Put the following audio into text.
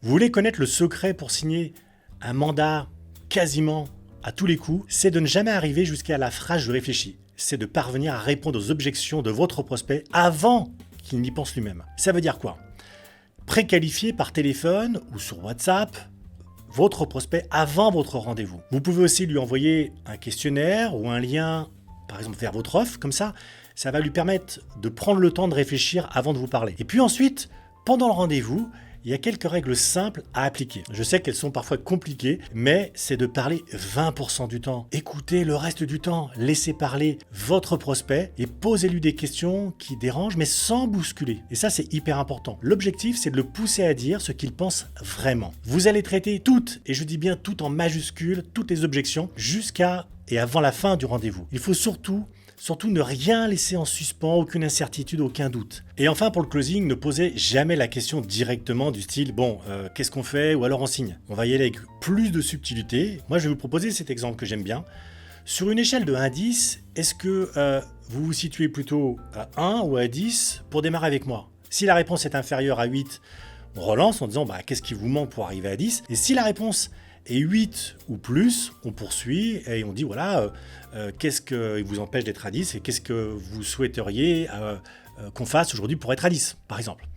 Vous voulez connaître le secret pour signer un mandat quasiment à tous les coups, c'est de ne jamais arriver jusqu'à la phrase « je réfléchis ». C'est de parvenir à répondre aux objections de votre prospect avant qu'il n'y pense lui-même. Ça veut dire quoi? Préqualifier par téléphone ou sur WhatsApp votre prospect avant votre rendez-vous. Vous pouvez aussi lui envoyer un questionnaire ou un lien, par exemple vers votre offre, comme ça va lui permettre de prendre le temps de réfléchir avant de vous parler. Et puis ensuite, pendant le rendez-vous, il y a quelques règles simples à appliquer. Je sais qu'elles sont parfois compliquées, mais c'est de parler 20% du temps. Écoutez le reste du temps, laissez parler votre prospect et posez-lui des questions qui dérangent, mais sans bousculer. Et ça, c'est hyper important. L'objectif, c'est de le pousser à dire ce qu'il pense vraiment. Vous allez traiter toutes, et je dis bien toutes en majuscules, toutes les objections, jusqu'à et avant la fin du rendez-vous. Il faut surtout ne rien laisser en suspens, aucune incertitude, aucun doute. Et enfin, pour le closing, ne posez jamais la question directement du style « bon, qu'est-ce qu'on fait ?» ou alors on signe. On va y aller avec plus de subtilité. Moi, je vais vous proposer cet exemple que j'aime bien. Sur une échelle de 1 à 10, est-ce que vous vous situez plutôt à 1 ou à 10 pour démarrer avec moi? Si la réponse est inférieure à 8, on relance en disant qu'est-ce qui vous manque pour arriver à 10? Et si la réponse est 8 ou plus, on poursuit et on dit voilà, qu'est-ce qui vous empêche d'être à 10 et qu'est-ce que vous souhaiteriez qu'on fasse aujourd'hui pour être à 10, par exemple.